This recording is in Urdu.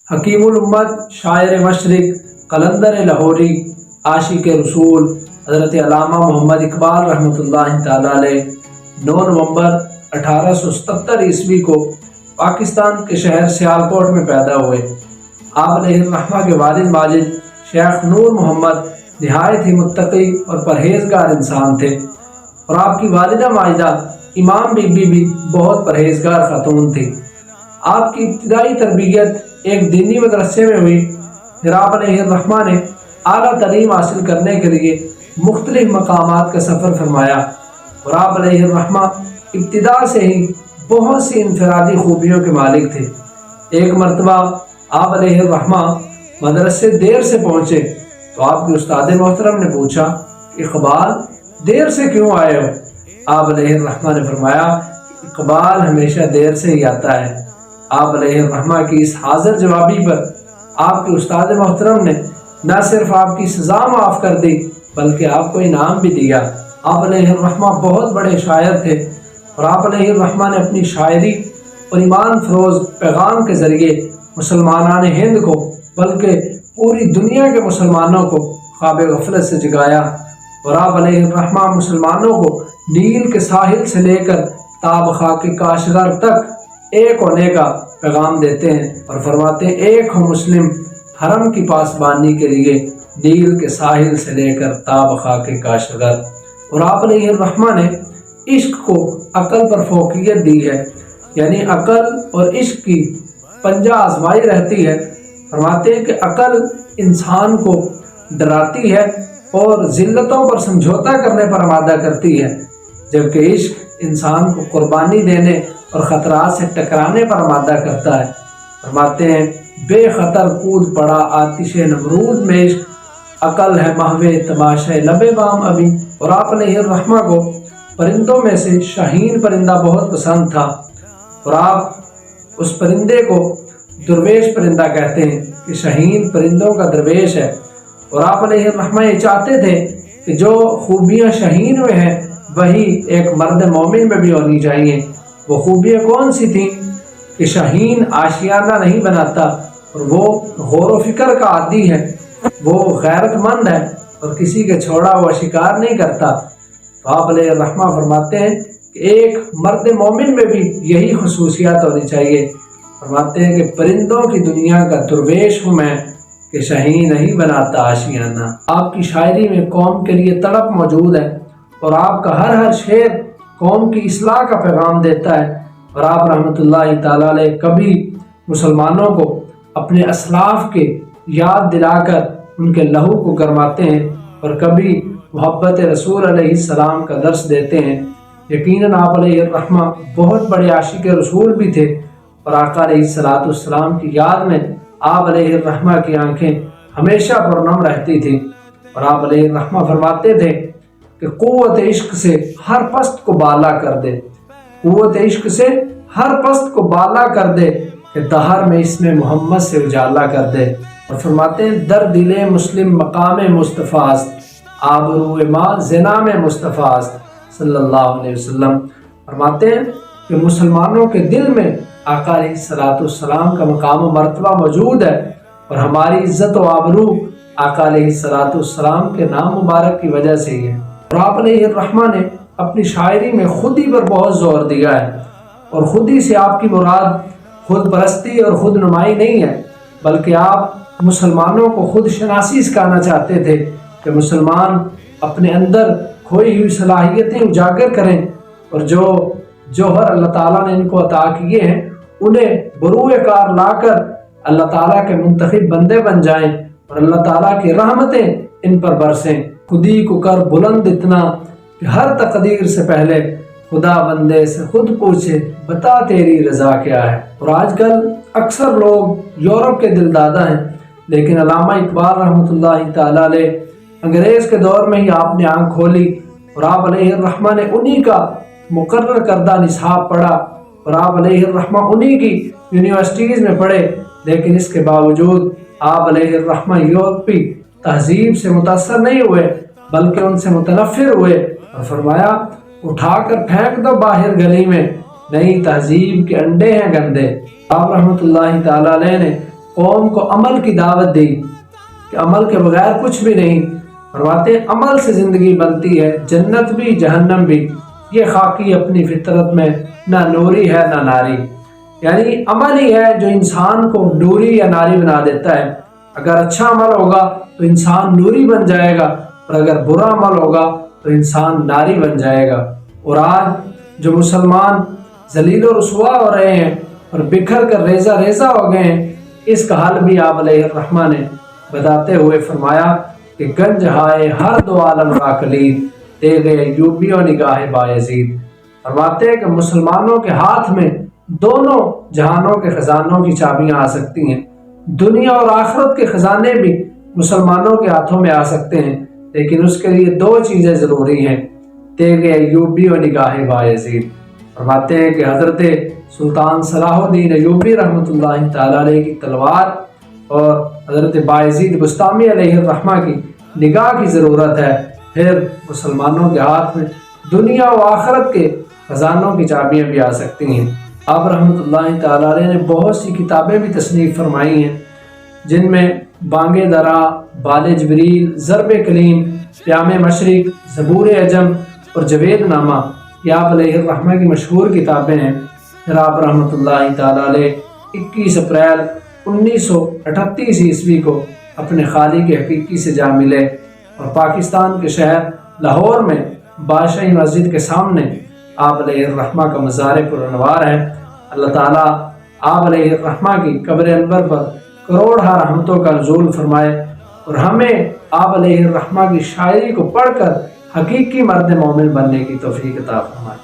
حکیم الامت، شاعر مشرق، قلندر لاہوری، عاشق رسول حضرت علامہ محمد اقبال رحمۃ اللہ تعالی علیہ 9 نومبر 1877 کو پاکستان کے شہر سیالکوٹ میں پیدا ہوئے۔ آپ علیہ الرحمہ کے والد ماجد شیخ نور محمد نہایت ہی متقی اور پرہیزگار انسان تھے، اور آپ کی والدہ ماجدہ امام بی بی بھی بہت پرہیزگار خاتون تھی۔ آپ کی ابتدائی تربیت ایک دینی مدرسے میں ہوئی، پھر آپ علیہ الرحمہ نے اعلیٰ تعلیم حاصل کرنے کے لیے مختلف مقامات کا سفر فرمایا، اور آپ علیہ الرحمہ ابتدا سے ہی بہت سی انفرادی خوبیوں کے مالک تھے۔ ایک مرتبہ آپ علیہ الرحمہ مدرسے دیر سے پہنچے تو آپ کے استاد محترم نے پوچھا کہ اقبال دیر سے کیوں آئے ہو؟ آپ علیہ الرحمہ نے فرمایا کہ اقبال ہمیشہ دیر سے ہی آتا ہے۔ آپ علیہ الرحمہ کی اس حاضر جوابی پر آپ کے استاد محترم نے نہ صرف آپ کی سزا معاف کر دی بلکہ آپ کو انعام بھی دیا۔ آپ علیہ الرحمہ بہت بڑے شاعر تھے، اور آپ علیہ الرحمہ نے اپنی شاعری اور ایمان فروز پیغام کے ذریعے مسلمانان ہند کو بلکہ پوری دنیا کے مسلمانوں کو خواب غفلت سے جگایا، اور آپ علیہ الرحمہ مسلمانوں کو نیل کے ساحل سے لے کر تاب خاک کاشغر تک ایک ہونے کا پیغام دیتے ہیں، اور فرماتے ہیں ایک ہو مسلم حرم کی پاسبانی کے لیے نیل کے ساحل سے لے کر تاب خاک کاشغر۔ اور آپ علیہ الرحمہ نے عشق کو عقل پر فوقیت دی ہے، یعنی عقل اور عشق کی پنجہ آزمائی رہتی ہے۔ فرماتے ہیں کہ عقل انسان کو ڈراتی ہے اور ذلتوں پر سمجھوتا کرنے پر آمادہ کرتی ہے، جبکہ عشق انسان کو قربانی دینے اور خطرات سے ٹکرانے پر آمادہ کرتا ہے۔ فرماتے ہیں بے خطر کود پڑا آتش نمرود میں عشق، عقل ہے محو تماشۂ لب بام ابھی۔ اور آپ علیہ الرحمہ کو پرندوں میں سے شاہین پرندہ بہت پسند تھا، اور آپ اس پرندے کو درویش پرندہ کہتے ہیں کہ شاہین پرندوں کا درویش ہے۔ اور آپ علیہ الرحمہ یہ چاہتے تھے کہ جو خوبیاں شاہین میں ہیں وہی ایک مرد مومن میں بھی ہونی چاہیے۔ وہ خوبیاں کون سی تھیں کہ شاہین آشیانہ نہیں بناتا، اور وہ غور و فکر کا عادی ہے، وہ غیرت مند ہے اور کسی کے چھوڑا ہوا شکار نہیں کرتا۔ تو آپ علیہ الرحمہ فرماتے ہیں کہ ایک مرد مومن میں بھی یہی خصوصیات ہونی چاہیے۔ فرماتے ہیں کہ پرندوں کی دنیا کا درویش ہوں میں کہ شاہین نہیں بناتا آشیانہ۔ آپ کی شاعری میں قوم کے لیے تڑپ موجود ہے، اور آپ کا ہر شعر قوم کی اصلاح کا پیغام دیتا ہے، اور آپ رحمۃ اللہ تعالی علیہ کبھی مسلمانوں کو اپنے اسلاف کے یاد دلا کر ان کے لہو کو گرماتے ہیں، اور کبھی محبت رسول علیہ السلام کا درس دیتے ہیں۔ یقیناً آپ علیہ الرحمہ بہت بڑے عاشق رسول بھی تھے، اور آقا علیہ السلام کی یاد میں آپ علیہ الرحمہ کی آنکھیں ہمیشہ پرنم رہتی تھی۔ اور آپ علیہ الرحمہ فرماتے تھے کہ قوت عشق سے ہر پست کو بالا کر دے، قوت عشق سے ہر پست کو بالا کر دے، کہ دہر میں اس میں محمد سے اجالا کر دے۔ اور فرماتے ہیں در دل مسلم مقام مصطفیٰ است، آبرو ماں زنا میں مصطفیٰ است صلی اللہ علیہ وسلم۔ فرماتے ہیں کہ مسلمانوں کے دل میں آقا علیہ السلام کا مقام و مرتبہ موجود ہے، اور ہماری عزت و آبرو آقا علیہ السلام کے نام مبارک کی وجہ سے ہی ہے۔ اور آپ علیہ الرحمہ نے اپنی شاعری میں خودی پر بہت زور دیا ہے، اور خودی سے آپ کی مراد خود پرستی اور خود نمائی نہیں ہے، بلکہ آپ مسلمانوں کو خود شناسی سکھانا چاہتے تھے کہ مسلمان اپنے اندر کھوئی ہوئی صلاحیتیں اجاگر کریں، اور جو جوہر اللہ تعالیٰ نے ان کو عطا کیے ہیں انہیں بروئے کار لا کر اللہ تعالیٰ کے منتخب بندے بن جائیں، اور اللہ تعالیٰ کی رحمتیں ان پر برسیں۔ خودی کو کر بلند اتنا کہ ہر تقدیر سے پہلے خدا بندے سے خود پوچھے بتا تیری رضا کیا ہے۔ اور آج کل اکثر لوگ یورپ کے دل دادا ہیں، لیکن علامہ اقبال رحمۃ اللہ تعالی علیہ انگریز کے دور میں ہی آپ نے آنکھ کھولی، اور آپ علیہ الرحمہ نے انہی کا مقرر کردہ نصاب پڑھا، اور آپ علیہ الرحمہ انہی کی یونیورسٹیز میں پڑھے، لیکن اس کے باوجود آپ علیہ الرحمہ یورپی تہذیب سے متاثر نہیں ہوئے بلکہ ان سے متنفر ہوئے، اور فرمایا اٹھا کر پھینک دو باہر گلی میں، نئی تہذیب کے انڈے ہیں گندے۔ آپ رحمۃ اللہ تعالی علیہ نے قوم کو عمل کی دعوت دی کہ عمل کے بغیر کچھ بھی نہیں. فرماتے ہیں عمل سے زندگی بنتی ہے، جنت بھی جہنم بھی. یہ خاکی اپنی فطرت میں نہ نوری ہے نہ ناری. یعنی عمل ہی ہے جو انسان کو نوری یا ناری بنا دیتا ہے. اگر اچھا عمل ہوگا تو انسان نوری بن جائے گا، اور اگر برا عمل ہوگا تو انسان ناری بن جائے گا. اور آج جو مسلمان ذلیل و رسوا ہو رہے ہیں اور بکھر کر ریزہ ریزہ ہو گئے ہیں، اس کا حل بھی آپ علیہ الرحمہ نے بتاتے ہوئے فرمایا کہ گنج ہائے ہر دو عالم را کلید، دے گئے ایوبی و نگاہ بایزید. فرماتے ہیں کہ مسلمانوں کے ہاتھ میں دونوں جہانوں کے خزانوں کی چابیاں آ سکتی ہیں. دنیا اور آخرت کے خزانے بھی مسلمانوں کے ہاتھوں میں آ سکتے ہیں، لیکن اس کے لیے دو چیزیں ضروری ہیں، دے گئے ایوبی و نگاہ بایزید. فرماتے ہیں کہ حضرت سلطان صلاح الدین ایوبی رحمۃ اللہ تعالیٰ علیہ کی تلوار اور حضرت بایزید بسطامی علیہ الرحمہ کی نگاہ کی ضرورت ہے. پھر مسلمانوں کے ہاتھ میں دنیا و آخرت کے خزانوں کی چابیاں بھی آ سکتی ہیں. آپ رحمۃ اللہ تعالیٰ علیہ نے بہت سی کتابیں بھی تصنیف فرمائی ہیں، جن میں بانگ درا، بال جبریل، ضرب کلیم، پیام مشرق، زبور عجم اور جوید نامہ یہ آپ علیہ الرحمہ کی مشہور کتابیں ہیں. پھر آپ رحمۃ اللہ تعالیٰ علیہ 21 اپریل 1938 عیسوی کو اپنے خالق حقیقی سے جا ملے اور پاکستان کے شہر لاہور میں بادشاہی مسجد کے سامنے آپ علیہ الرحمہ کا مزار پرانوار ہے. اللہ تعالیٰ آپ علیہ الرحمہ کی قبر انور پر کروڑہ رحمتوں کا نزول فرمائے اور ہمیں آپ علیہ الرحمہ کی شاعری کو پڑھ کر حقیقی مرد مومن بننے کی توفیق عطا فرمائے.